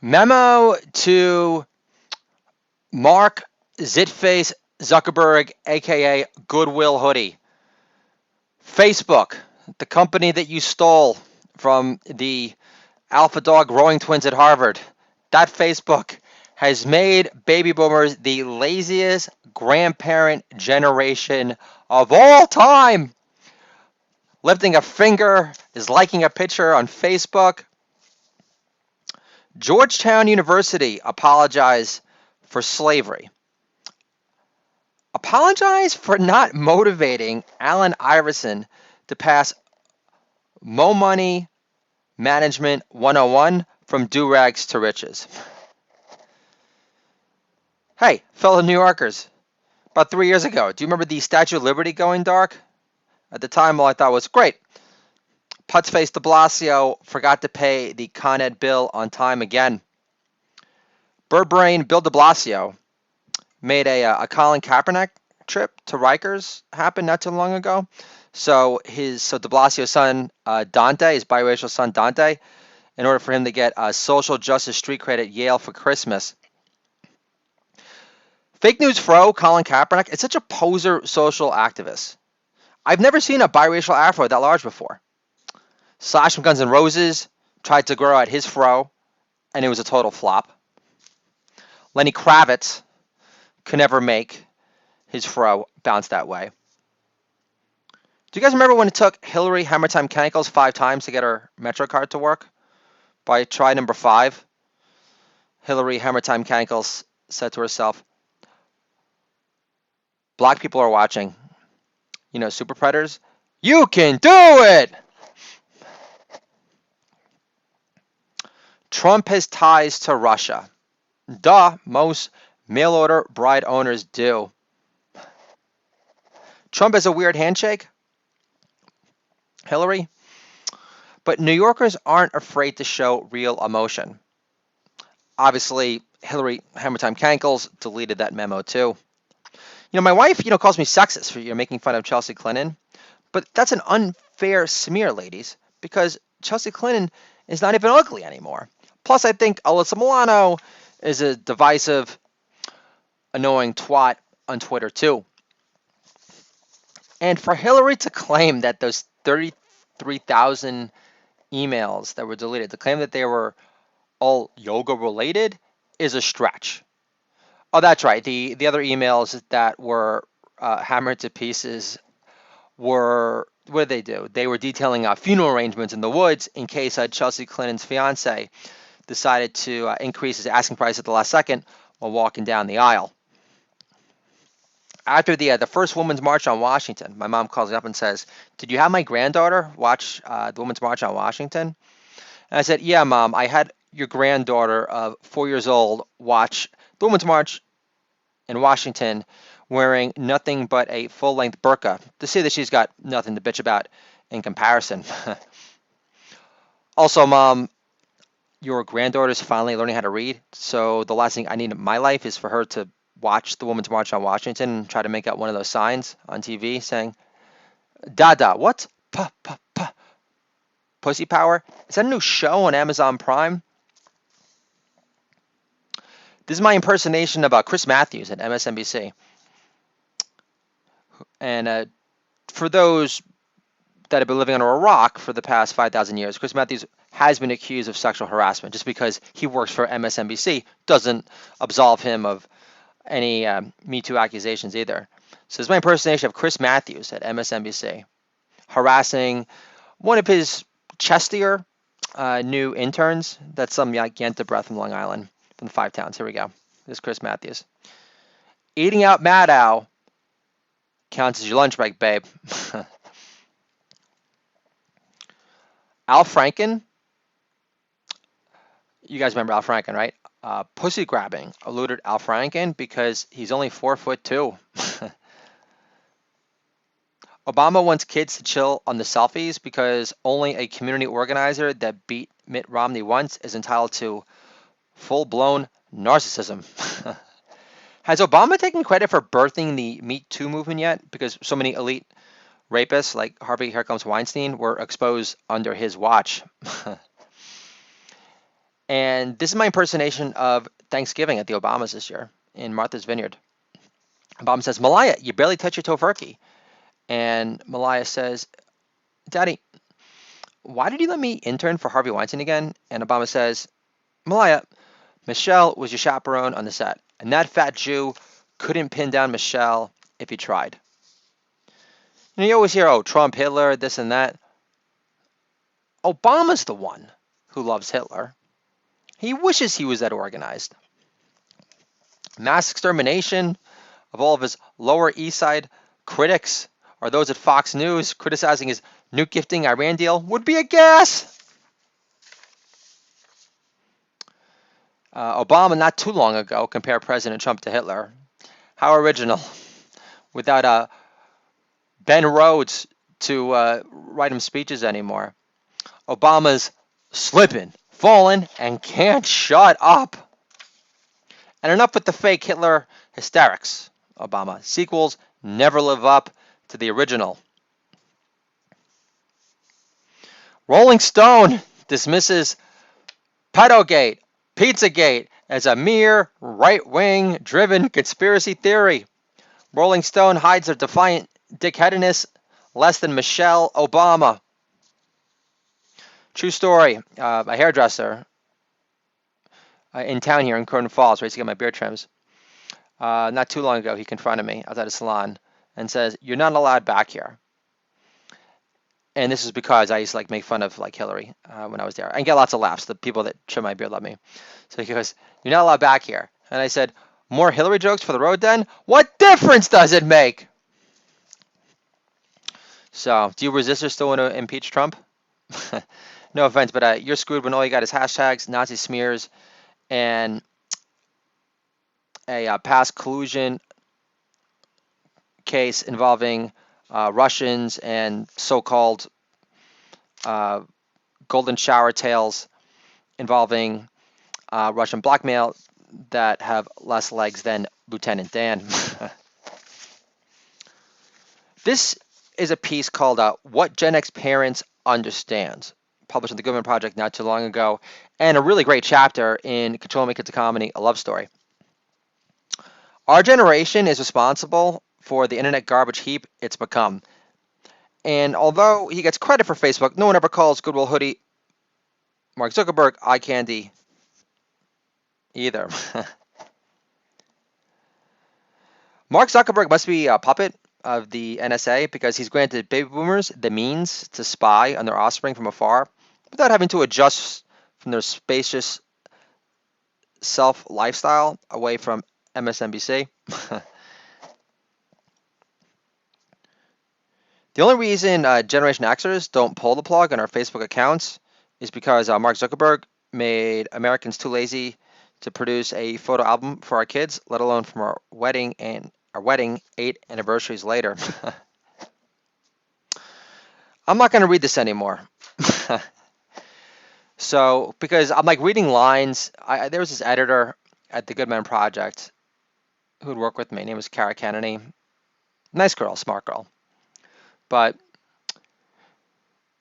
Memo to Mark Zitface Zuckerberg, aka Goodwill Hoodie. Facebook, the company that you stole from the Alpha Dog growing twins at Harvard. That Facebook has made baby boomers the laziest grandparent generation of all time. Lifting a finger is liking a picture on Facebook. Georgetown University apologized for slavery. Apologize for not motivating Allen Iverson to pass Mo Money Management 101 from do-rags to riches. Hey, fellow New Yorkers, about 3 years ago, do you remember the Statue of Liberty going dark? At the time, all I thought was great. Putz-face de Blasio forgot to pay the Con Ed bill on time again. Bird Brain Bill de Blasio made a Colin Kaepernick trip to Rikers happen not too long ago. So de Blasio's son Dante, his biracial son Dante, in order for him to get a social justice street cred at Yale for Christmas. Fake news fro Colin Kaepernick is such a poser social activist. I've never seen a biracial afro that large before. Slash from Guns N' Roses tried to grow out his fro, and it was a total flop. Lenny Kravitz could never make his fro bounce that way. Do you guys remember when it took Hillary Hammer Time Cankles 5 times to get her MetroCard to work? By try number 5, Hillary Hammer Time Cankles said to herself, "Black people are watching. You know, super predators. You can do it!" Trump has ties to Russia. Duh, most mail-order bride owners do. Trump has a weird handshake. Hillary. But New Yorkers aren't afraid to show real emotion. Obviously, Hillary Hammer Time Cankles deleted that memo too. My wife, calls me sexist for making fun of Chelsea Clinton. But that's an unfair smear, ladies, because Chelsea Clinton is not even ugly anymore. Plus, I think Alyssa Milano is a divisive, annoying twat on Twitter too. And for Hillary to claim that those 33,000 emails that were deleted, to claim that they were all yoga related, is a stretch. Oh, that's right. The other emails that were hammered to pieces were, what did they do? They were detailing funeral arrangements in the woods in case Chelsea Clinton's fiance decided to increase his asking price at the last second while walking down the aisle. After the first Women's March on Washington, my mom calls me up and says, "Did you have my granddaughter watch the Women's March on Washington?" And I said, "Yeah, Mom, I had your granddaughter of 4 years old watch the Women's March in Washington wearing nothing but a full-length burqa to see that she's got nothing to bitch about in comparison." Also, Mom, your granddaughter's finally learning how to read, so the last thing I need in my life is for her to watch the Women's March on Washington and try to make out one of those signs on TV saying, "Dada, what? Pussy Power?" Is that a new show on Amazon Prime? This is my impersonation of Chris Matthews at MSNBC. And for those that have been living under a rock for the past 5,000 years, Chris Matthews has been accused of sexual harassment. Just because he works for MSNBC doesn't absolve him of any Me Too accusations either. So this is my impersonation of Chris Matthews at MSNBC, harassing one of his chestier new interns. That's some Yanta breath from Long Island, from the Five Towns. Here we go. This is Chris Matthews. "Eating out Maddow counts as your lunch break, babe." Al Franken. You guys remember Al Franken, right? Pussy grabbing eluded Al Franken because he's only 4'2". Obama wants kids to chill on the selfies because only a community organizer that beat Mitt Romney once is entitled to full-blown narcissism. Has Obama taken credit for birthing the Me Too movement yet? Because so many elite rapists like Harvey Here Comes Weinstein were exposed under his watch. And this is my impersonation of Thanksgiving at the Obamas this year in Martha's Vineyard. Obama says, Malaya, you barely touch your tofurkey. And Malaya says, Daddy, why did you let me intern for Harvey Weinstein again? And Obama says, Malaya, Michelle was your chaperone on the set. And that fat Jew couldn't pin down Michelle if he tried. And you always hear, oh, Trump, Hitler, this and that. Obama's the one who loves Hitler. He wishes he was that organized. Mass extermination of all of his Lower East Side critics or those at Fox News criticizing his nuke gifting Iran deal would be a gas. Obama, not too long ago, compared President Trump to Hitler. How original. Without Ben Rhodes to write him speeches anymore. Obama's slipping, falling, and can't shut up. And enough with the fake Hitler hysterics, Obama. Sequels never live up to the original. Rolling Stone dismisses Pedogate, Pizzagate as a mere right-wing driven conspiracy theory. Rolling Stone hides their defiant dickheadedness less than Michelle Obama. True story. A hairdresser in town here in Croton Falls, where I used to get my beard trims. Not too long ago, he confronted me outside a salon and says, "You're not allowed back here." And this is because I used to make fun of Hillary when I was there and get lots of laughs. The people that trim my beard love me. So he goes, "You're not allowed back here." And I said, "More Hillary jokes for the road then? What difference does it make?" So, do you resistors still want to impeach Trump? No offense, but you're screwed when all you got is hashtags, Nazi smears, and a past collusion case involving Russians and so-called golden shower tales involving Russian blackmail that have less legs than Lieutenant Dan. This is a piece called What Gen X Parents Understand, published in the Goodman Project not too long ago, and a really great chapter in Control Me Kids Comedy, A Love Story. Our generation is responsible for the internet garbage heap it's become. And although he gets credit for Facebook, no one ever calls Goodwill Hoodie Mark Zuckerberg eye candy either. Mark Zuckerberg must be a puppet of the NSA because he's granted baby boomers the means to spy on their offspring from afar without having to adjust from their spacious self-lifestyle away from MSNBC. The only reason Generation Xers don't pull the plug on our Facebook accounts is because Mark Zuckerberg made Americans too lazy to produce a photo album for our kids, let alone from our wedding 8 anniversaries later. I'm not going to read this anymore. So, because I'm reading lines, there was this editor at the Goodman Project who would work with me. Her name was Kara Kennedy. Nice girl, smart girl. But,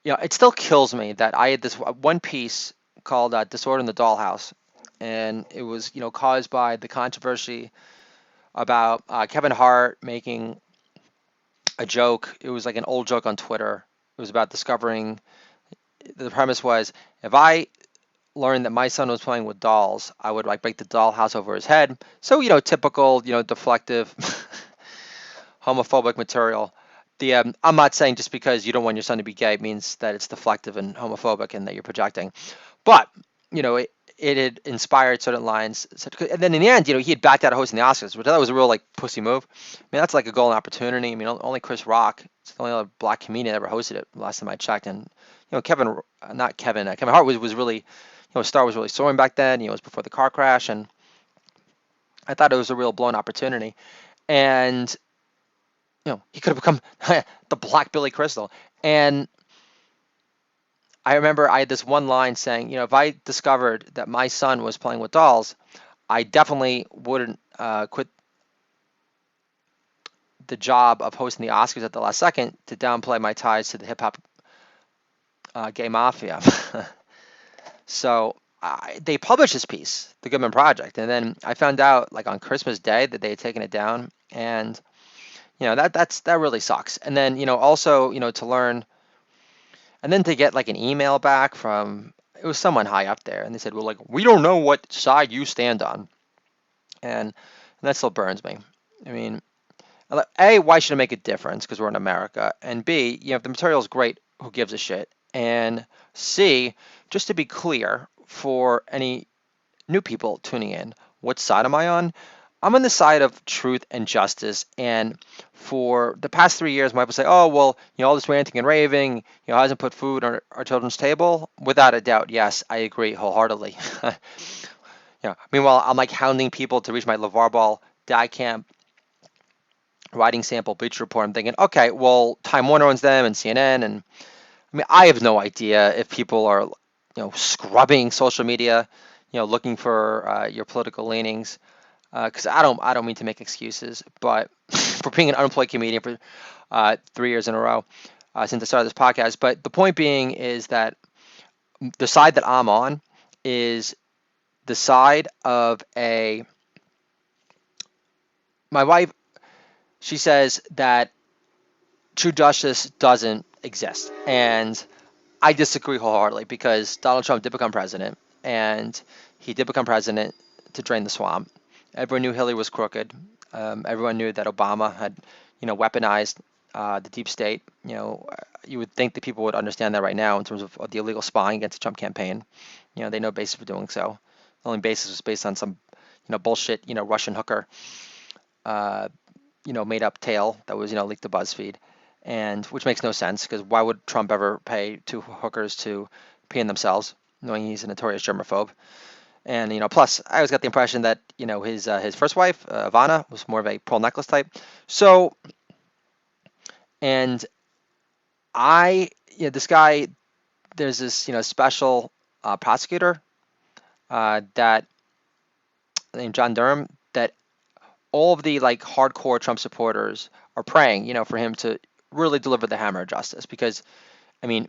it still kills me that I had this one piece called Disorder in the Dollhouse. And it was, caused by the controversy about Kevin Hart making a joke. It was an old joke on Twitter. It was about discovering, the premise was, if I learned that my son was playing with dolls, I would break the dollhouse over his head. So, typical, deflective, homophobic material. I'm not saying just because you don't want your son to be gay means that it's deflective and homophobic and that you're projecting. But, it had inspired certain lines. And then in the end, he had backed out of hosting the Oscars, which I thought was a real pussy move. I mean, that's a golden opportunity. I mean, only Chris Rock, it's the only other black comedian that ever hosted it last time I checked. And, Kevin Hart was really, his star was really soaring back then. It was before the car crash. And I thought it was a real blown opportunity. And, he could have become the Black Billy Crystal. And I remember I had this one line saying, if I discovered that my son was playing with dolls, I definitely wouldn't quit the job of hosting the Oscars at the last second to downplay my ties to the hip-hop gay mafia. So they published this piece, The Goodman Project, and then I found out like on Christmas Day that they had taken it down, and that really sucks. And then also to learn, and then to get like an email back from, it was someone high up there, and they said, well, like, we don't know what side you stand on, and that still burns me. I mean, A, why should it make a difference? Because we're in America. And B, if the material is great, who gives a shit? And C, just to be clear for any new people tuning in, what side am I on? I'm on the side of truth and justice. And for the past 3 years, my people say, oh, well, all this ranting and raving, hasn't put food on our children's table. Without a doubt, yes, I agree wholeheartedly. Meanwhile, I'm like hounding people to reach my LeVar Ball die camp writing sample Bleacher Report. I'm thinking, okay, well, Time Warner owns them and CNN, and I mean, I have no idea if people are, scrubbing social media, looking for your political leanings. Because I don't mean to make excuses, but for being an unemployed comedian for 3 years in a row since I started this podcast. But the point being is that the side that I'm on is the side of my wife. She says that true justice doesn't exist, and I disagree wholeheartedly because Donald Trump did become president, and he did become president to drain the swamp. Everyone knew Hillary was crooked. Everyone knew that Obama had, weaponized the deep state. You would think that people would understand that right now in terms of the illegal spying against the Trump campaign. They know basis for doing so. The only basis was based on some, bullshit, Russian hooker, uh, made up tale that was, leaked to BuzzFeed, and which makes no sense because why would Trump ever pay two hookers to pee in themselves, knowing he's a notorious germaphobe? And plus, I always got the impression that his first wife, Ivana, was more of a pearl necklace type. So, and this guy, there's this special prosecutor that named John Durham that all of the like hardcore Trump supporters are praying, for him to really deliver the hammer of justice. Because, I mean,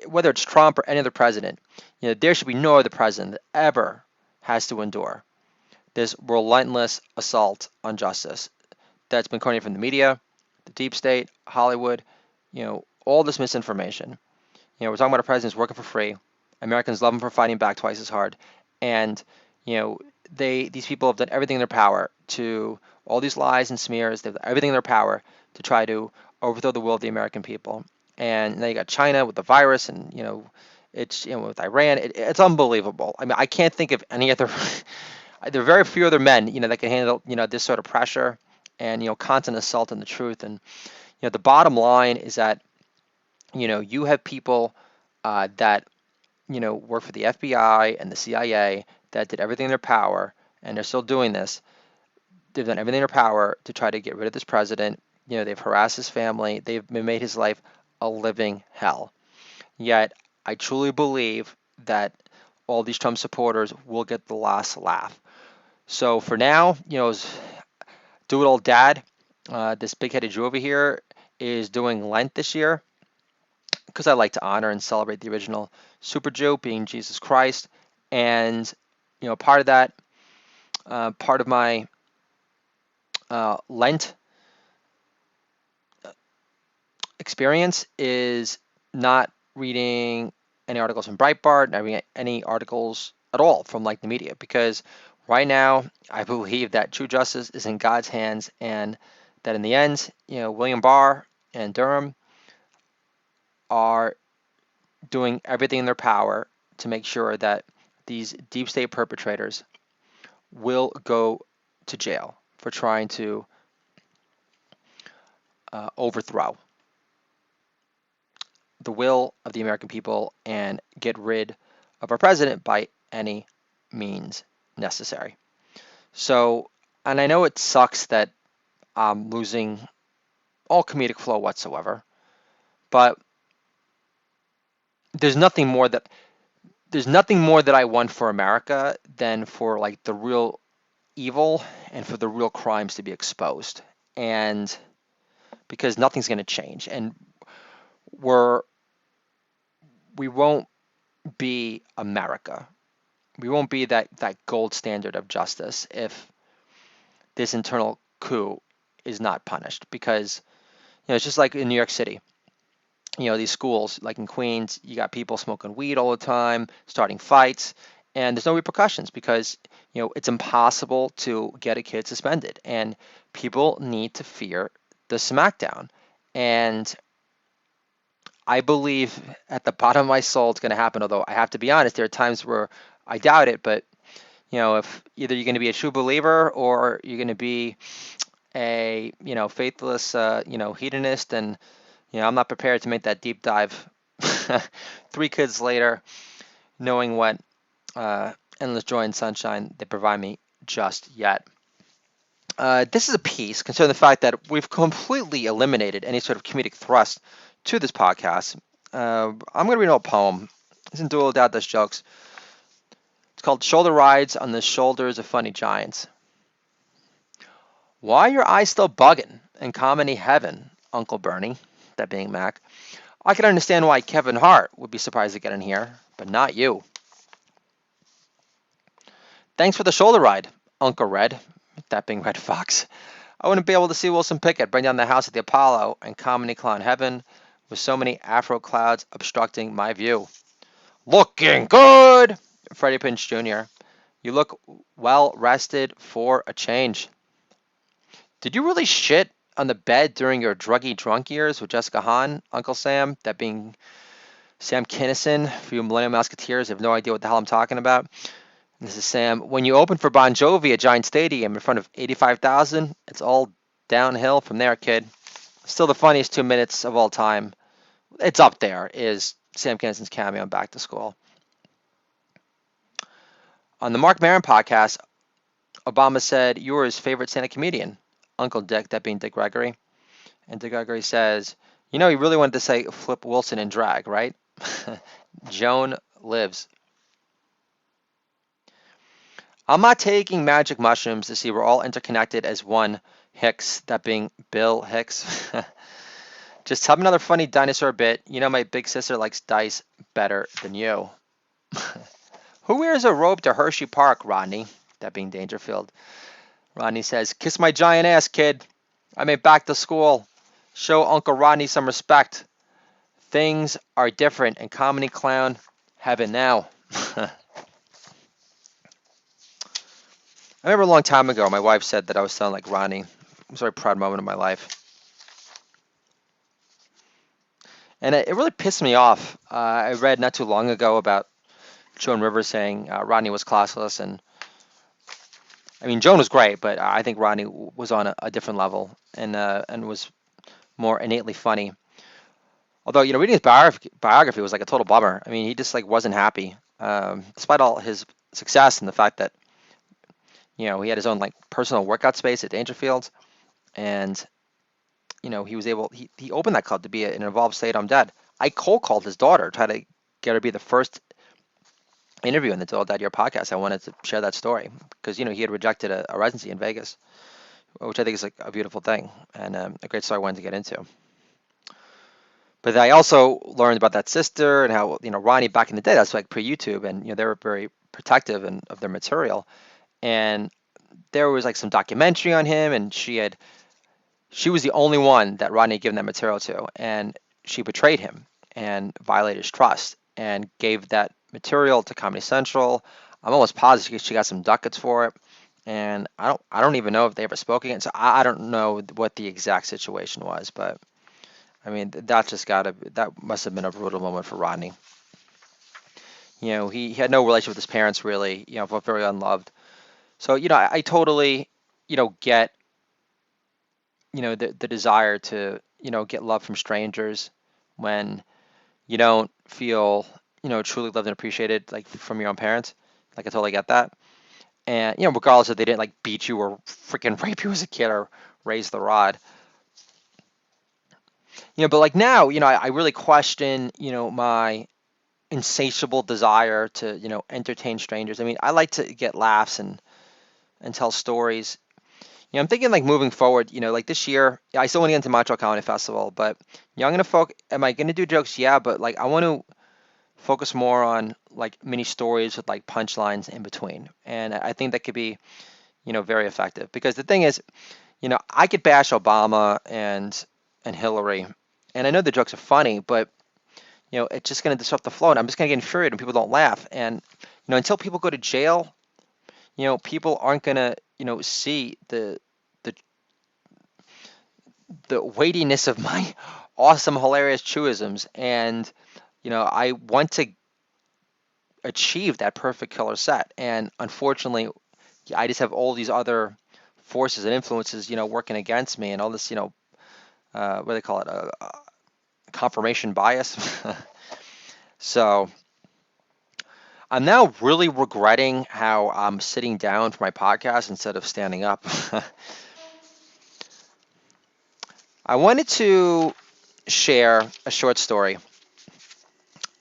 whether it's Trump or any other president, there should be no other president that ever has to endure this relentless assault on justice that's been coming from the media, the deep state, Hollywood, all this misinformation. We're talking about a president who's working for free. Americans love him for fighting back twice as hard, and these people have done everything in their power to all these lies and smears. They've done everything in their power to try to overthrow the will of the American people. And now you got China with the virus, and it's with Iran. It's unbelievable. I mean, I can't think of any other. There are very few other men that can handle this sort of pressure and constant assault on the truth. And the bottom line is that you have people that work for the FBI and the CIA that did everything in their power, and they're still doing this. They've done everything in their power to try to get rid of this president. They've harassed his family. They've made his life a living hell. Yet, I truly believe that all these Trump supporters will get the last laugh. So for now, do it old dad, this big-headed Jew over here, is doing Lent this year because I like to honor and celebrate the original Super Jew, being Jesus Christ. And part of that, part of my Lent experience is not reading any articles from Breitbart, not reading any articles at all from like the media, because right now I believe that true justice is in God's hands, and that in the end, William Barr and Durham are doing everything in their power to make sure that these deep state perpetrators will go to jail for trying to overthrow the will of the American people and get rid of our president by any means necessary. So, and I know it sucks that I'm losing all comedic flow whatsoever, but there's nothing more that I want for America than for like the real evil and for the real crimes to be exposed. And because nothing's going to change, and we won't be America we won't be that gold standard of justice if this internal coup is not punished. Because it's just like in New York City. These schools, like in Queens, you got people smoking weed all the time, starting fights, and there's no repercussions because it's impossible to get a kid suspended, and people need to fear the smackdown. And I believe at the bottom of my soul it's going to happen. Although I have to be honest, there are times where I doubt it. But if either you're going to be a true believer or you're going to be a faithless hedonist, and I'm not prepared to make that deep dive 3 kids later, knowing what endless joy and sunshine they provide me just yet. This is a piece concerning the fact that we've completely eliminated any sort of comedic thrust to this podcast. I'm going to read a poem. Isn't Dual Dad does jokes. It's called Shoulder Rides on the Shoulders of Funny Giants. Why are your eyes still bugging in comedy heaven, Uncle Bernie? That being Mac. I can understand why Kevin Hart would be surprised to get in here, but not you. Thanks for the shoulder ride, Uncle Red. That being Red Fox. I wouldn't be able to see Wilson Pickett bring down the house at the Apollo and Comedy Clown Heaven with so many afro clouds obstructing my view. Looking good, Freddie Prinze Jr. You look well rested for a change. Did you really shit on the bed during your druggy drunk years with Jessica Hahn, Uncle Sam? That being Sam Kinison for you Millennial Musketeers. I have no idea what the hell I'm talking about. This is Sam. When you open for Bon Jovi at Giant Stadium in front of 85,000, it's all downhill from there, kid. Still the funniest 2 minutes of all time. It's up there, is Sam Kinison's cameo on Back to School. On the Mark Maron podcast, Obama said you were his favorite stand-up comedian, Uncle Dick, that being Dick Gregory. And Dick Gregory says, he really wanted to say Flip Wilson in drag, right? Joan lives. I'm not taking magic mushrooms to see we're all interconnected as one Hicks, that being Bill Hicks. Just tell me another funny dinosaur bit. My big sister likes dice better than you. Who wears a robe to Hershey Park, Rodney? That being Dangerfield. Rodney says, kiss my giant ass, kid. I made Back to School. Show Uncle Rodney some respect. Things are different in Comedy Clown Heaven now. I remember a long time ago, my wife said that I was sounding like Ronnie. It was a very proud moment in my life. And it really pissed me off. I read not too long ago about Joan Rivers saying Rodney was classless. And I mean, Joan was great, but I think Rodney was on a different level and was more innately funny. Although, reading his biography was like a total bummer. I mean, he just wasn't happy. Despite all his success and the fact that he had his own personal workout space at Dangerfield, and he was able. He opened that club to be an involved Stay at Home Dad. I cold called his daughter, tried to get her to be the first interview in the Dual Dad Year podcast. I wanted to share that story because he had rejected a residency in Vegas, which I think is a beautiful thing and a great story I wanted to get into. But I also learned about that sister and how Ronnie back in the day, that's pre-YouTube, and they were very protective of their material. And there was some documentary on him, and she was the only one that Rodney had given that material to, and she betrayed him and violated his trust and gave that material to Comedy Central. I'm almost positive she got some ducats for it, and I don't even know if they ever spoke again. So I don't know what the exact situation was, but I mean that must have been a brutal moment for Rodney. He had no relationship with his parents really. Felt very unloved. So, I totally, get, the desire to, get love from strangers when you don't feel, truly loved and appreciated, from your own parents. I totally get that. And, regardless if they didn't, beat you or freaking rape you as a kid or raise the rod. But, now, I really question, my insatiable desire to, entertain strangers. I mean, I like to get laughs and tell stories. I'm thinking moving forward, this year, I still want to get into Montreal Comedy Festival, but I'm gonna am I gonna do jokes? Yeah, but I want to Focus more on like mini stories with like punchlines in between. And I think that could be, very effective. Because the thing is, I could bash Obama and Hillary, and I know the jokes are funny, but it's just going to disrupt the flow, and I'm just going to get infuriated when people don't laugh. And until people go to jail, people aren't going to, see the the weightiness of my awesome, hilarious truisms. And I want to achieve that perfect killer set, and unfortunately, I just have all these other forces and influences, working against me, and all this, what do they call it, confirmation bias. So I'm now really regretting how I'm sitting down for my podcast instead of standing up. I wanted to share a short story.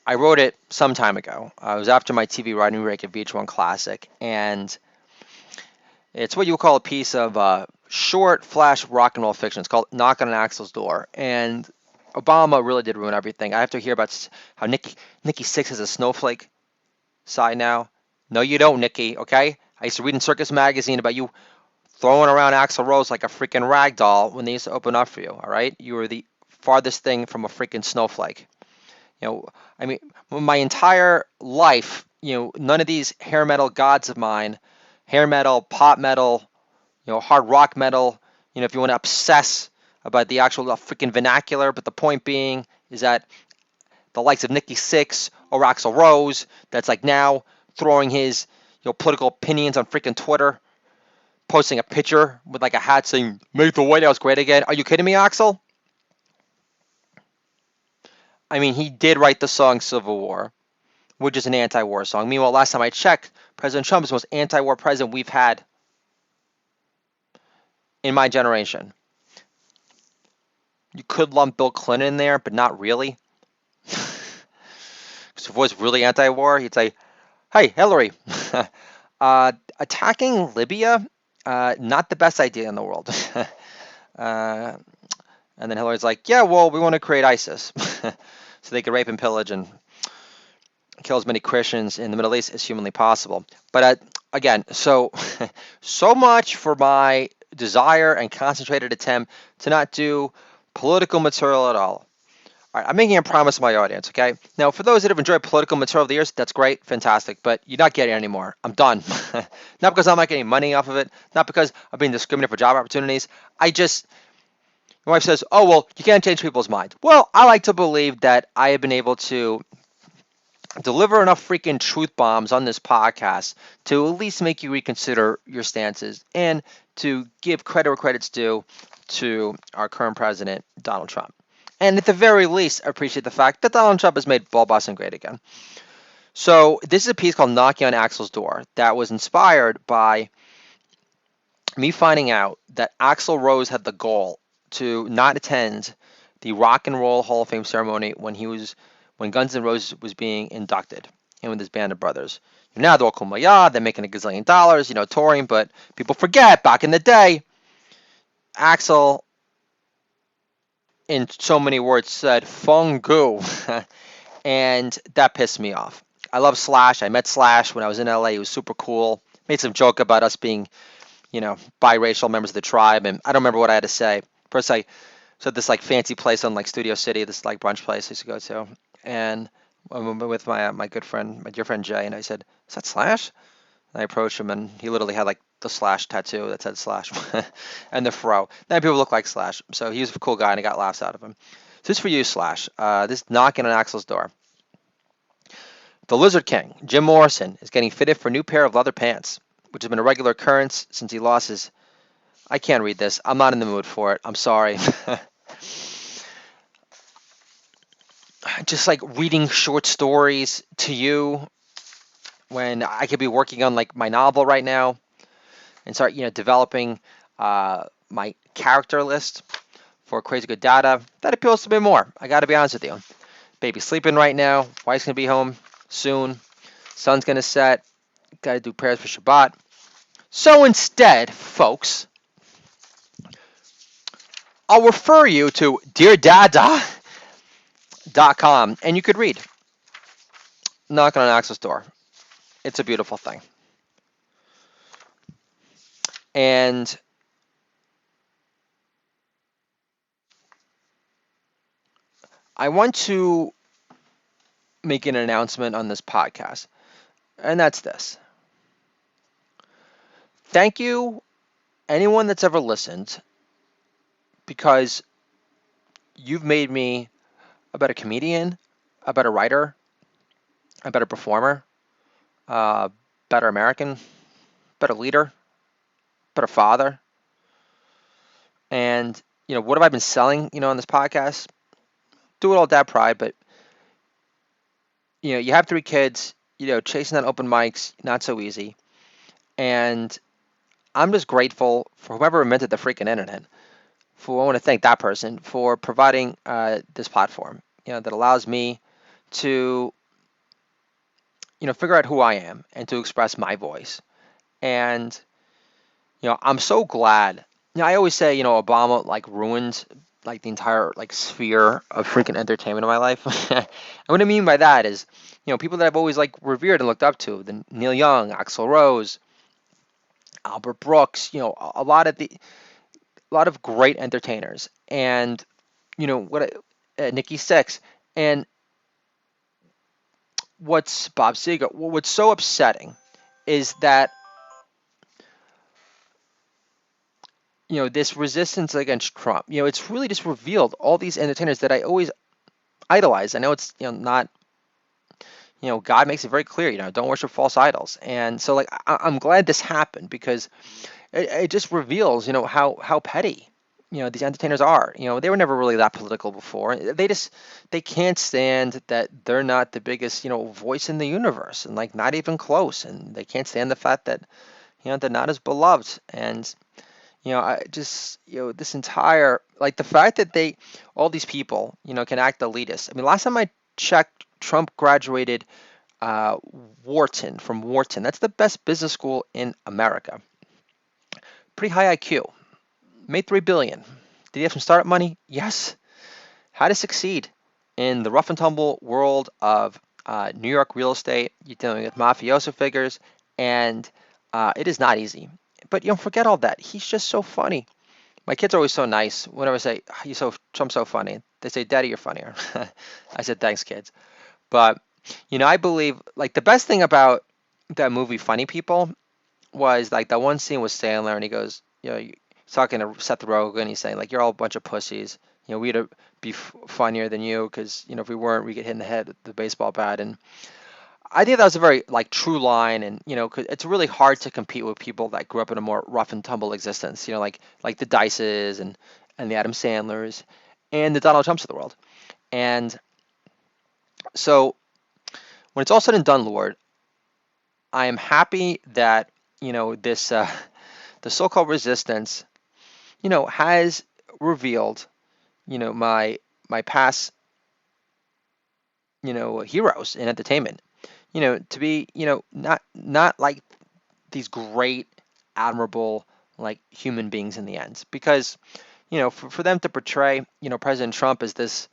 I wrote it some time ago. It was after my TV writing break at VH1 Classic, and it's what you would call a piece of short flash rock and roll fiction. It's called Knock on Axl's Door, and Obama really did ruin everything. I have to hear about how Nikki Sixx is a snowflake side now. No, you don't, Nikki, okay? I used to read in Circus Magazine about you throwing around Axl Rose like a freaking rag doll when they used to open up for you, all right? You were the farthest thing from a freaking snowflake. I mean, my entire life, none of these hair metal gods of mine, hair metal, pop metal, hard rock metal, if you want to obsess about the actual freaking vernacular, but the point being is that the likes of Nikki Sixx or Axl Rose, that's like now throwing his political opinions on freaking Twitter, posting a picture with like a hat saying "Make the White House Great Again." Are you kidding me, Axl? I mean, he did write the song "Civil War," which is an anti-war song. Meanwhile, last time I checked, President Trump is the most anti-war president we've had in my generation. You could lump Bill Clinton in there, but not really. Because if he was really anti-war, he'd say, "Hey, Hillary, attacking Libya, not the best idea in the world." And then Hillary's like, "Yeah, well, we want to create ISIS so they could rape and pillage and kill as many Christians in the Middle East as humanly possible." But again, so much for my desire and concentrated attempt to not do political material at all. All right, I'm making a promise to my audience, okay? Now, for those that have enjoyed political material over the years, that's great, fantastic, but you're not getting it anymore. I'm done. Not because I'm not getting money off of it, not because I'm being discriminated for job opportunities. My wife says, "Oh, well, you can't change people's minds." Well, I like to believe that I have been able to deliver enough freaking truth bombs on this podcast to at least make you reconsider your stances and to give credit where credit's due to our current president, Donald Trump. And at the very least, I appreciate the fact that Donald Trump has made ball busting great again. So this is a piece called Knocking on Axl's Door that was inspired by me finding out that Axl Rose had the goal to not attend the Rock and Roll Hall of Fame ceremony when Guns N' Roses was being inducted, and with his band of brothers. Now they're all kumbaya, they're making $1 gazillion, touring, but people forget back in the day, Axl, in so many words, said "fungu," and that pissed me off. I love Slash. I met Slash when I was in LA. He was super cool. Made some joke about us being, biracial members of the tribe, and I don't remember what I had to say. First, I said this like fancy place on like Studio City, this like brunch place I used to go to, and I went with my good friend, my dear friend Jay, and I said, "Is that Slash?" And I approached him, and he literally had like the Slash tattoo that said Slash, and the fro. Then people look like Slash, so he was a cool guy, and I got laughs out of him. So this is for you, Slash. This knocking on Axl's door. The Lizard King, Jim Morrison, is getting fitted for a new pair of leather pants, which has been a regular occurrence since he lost his... I can't read this. I'm not in the mood for it. I'm sorry. Just like reading short stories to you when I could be working on like my novel right now and start, developing my character list for Crazy Good Data. That appeals to me more. I got to be honest with you. Baby's sleeping right now. Wife's going to be home soon. Sun's going to set. Got to do prayers for Shabbat. So instead, folks, I'll refer you to DearDada.com, and you could read knocking on Axel's door. It's a beautiful thing. And I want to make an announcement on this podcast, and that's this. Thank you, anyone that's ever listened, because you've made me a better comedian, a better writer, a better performer, a better American, better leader, better father. And, what have I been selling, on this podcast? Do it all dad pride, but, you have 3 kids, chasing that open mics, not so easy. And I'm just grateful for whoever invented the freaking internet. I want to thank that person for providing this platform, that allows me to, figure out who I am and to express my voice. And, I'm so glad. I always say, Obama like ruined like the entire like sphere of freaking entertainment in my life. And what I mean by that is, people that I've always like revered and looked up to, the Neil Young, Axl Rose, Albert Brooks, a lot of great entertainers, and Nikki Sixx, and what's Bob Seger. What's so upsetting is that this resistance against Trump. It's really just revealed all these entertainers that I always idolize. I know it's not. God makes it very clear. Don't worship false idols, and so like I'm glad this happened because it just reveals how petty these entertainers are. They were never really that political before. They can't stand that they're not the biggest voice in the universe, and like not even close, and they can't stand the fact that they're not as beloved. And I just this entire like the fact that all these people can act elitist. I mean, last time I checked, Trump graduated uh, from Wharton. That's the best business school in America. Pretty high IQ. Made 3 billion. Did he have some startup money? Yes. How to succeed in the rough and tumble world of New York real estate? You're dealing with mafioso figures, and it is not easy. But forget all that. He's just so funny. My kids are always so nice. Whenever I say Trump's so funny, they say, "Daddy, you're funnier." I said, "Thanks, kids." But I believe like the best thing about that movie, Funny People, was like that one scene with Sandler, and he goes, he's talking to Seth Rogen. He's saying like, "You're all a bunch of pussies. We'd be funnier than you because if we weren't, we get hit in the head with the baseball bat." And I think that was a very like true line, and 'cause it's really hard to compete with people that grew up in a more rough and tumble existence. Like the Dices and the Adam Sandlers and the Donald Trumps of the world. And so when it's all said and done, Lord, I am happy that this the so-called resistance has revealed my past heroes in entertainment. To be not like these great, admirable like human beings in the end, because for them to portray President Trump as this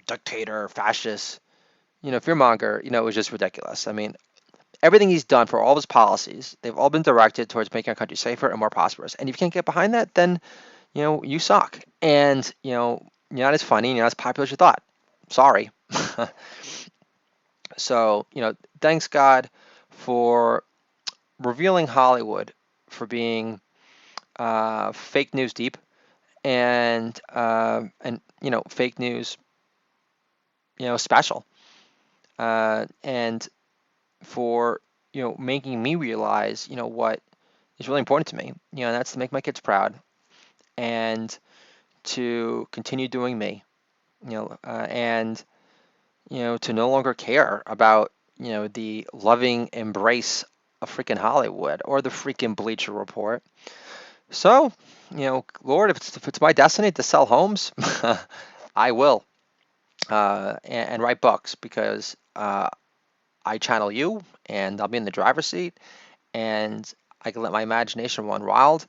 dictator, fascist, fearmonger, it was just ridiculous. I mean, everything he's done for all of his policies, they've all been directed towards making our country safer and more prosperous. And if you can't get behind that, then you suck. And you're not as funny, you're not as popular as you thought. Sorry. So thanks God for revealing Hollywood for being fake news deep, and fake news special, and for making me realize what is really important to me, and that's to make my kids proud and to continue doing me, and to no longer care about the loving embrace of freaking Hollywood or the freaking Bleacher Report. So Lord, if it's my destiny to sell homes, I will, and write books because I channel you, and I'll be in the driver's seat, and I can let my imagination run wild,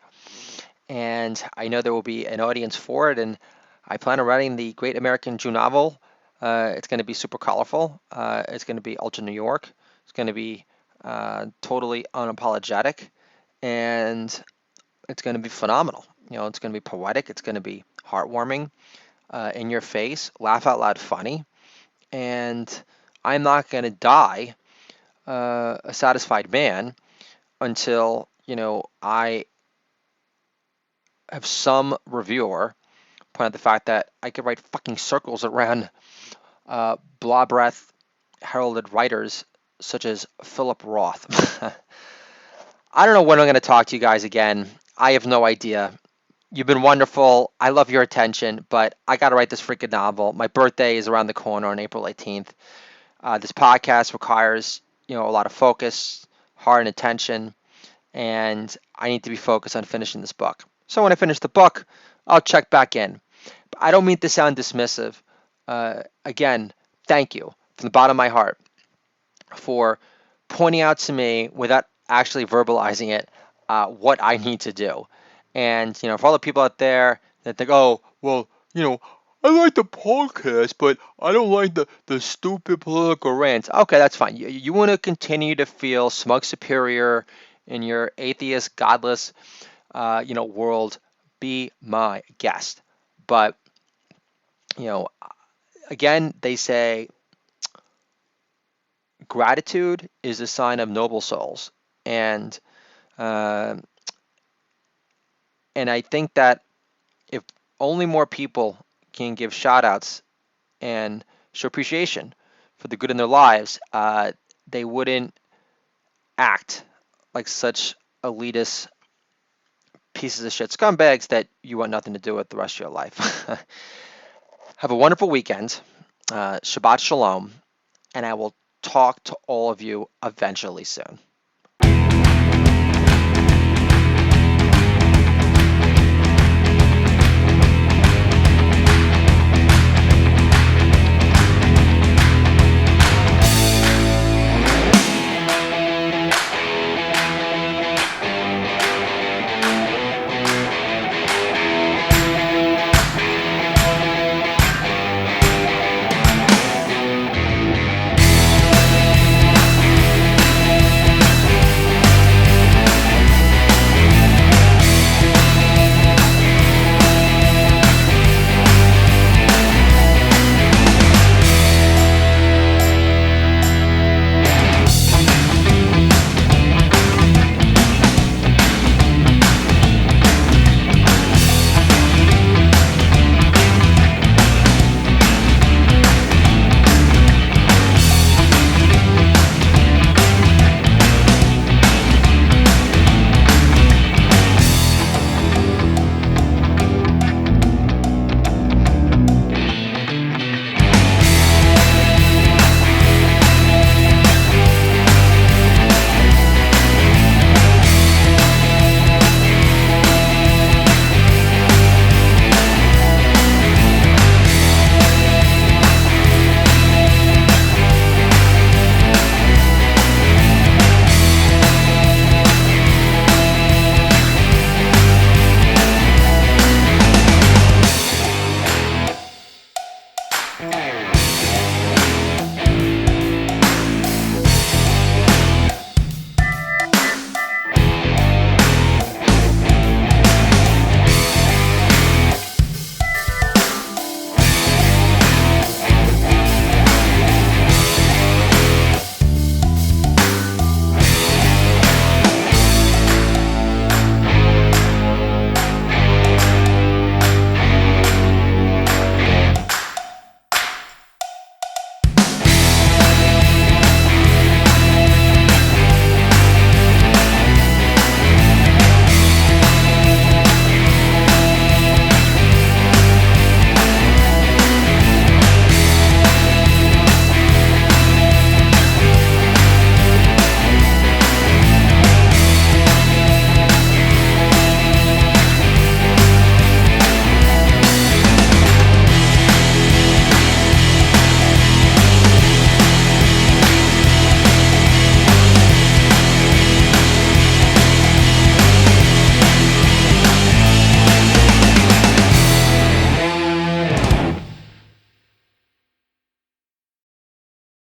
and I know there will be an audience for it, and I plan on writing the Great American Jew Novel It's going to be super colorful. It's going to be ultra New York. It's going to be totally unapologetic, and it's going to be phenomenal. It's going to be poetic. It's going to be heartwarming, in your face, laugh out loud funny, and I'm not going to die a satisfied man until I have some reviewer point out the fact that I could write fucking circles around blah breath heralded writers such as Philip Roth. I don't know when I'm going to talk to you guys again. I have no idea. You've been wonderful. I love your attention, but I got to write this freaking novel. My birthday is around the corner on April 18th. This podcast requires, a lot of focus, heart, and attention, and I need to be focused on finishing this book. So when I finish the book, I'll check back in. But I don't mean to sound dismissive. Again, thank you from the bottom of my heart for pointing out to me without actually verbalizing it what I need to do. And for all the people out there that think, oh, well, I like the podcast, but I don't like the stupid political rants. Okay, that's fine. You want to continue to feel smug superior in your atheist, godless, world. Be my guest. But you know, again, they say gratitude is a sign of noble souls, and uh, and I think that if only more people can give shout outs and show appreciation for the good in their lives, they wouldn't act like such elitist pieces of shit scumbags that you want nothing to do with the rest of your life. Have a wonderful weekend. Shabbat Shalom. And I will talk to all of you eventually soon.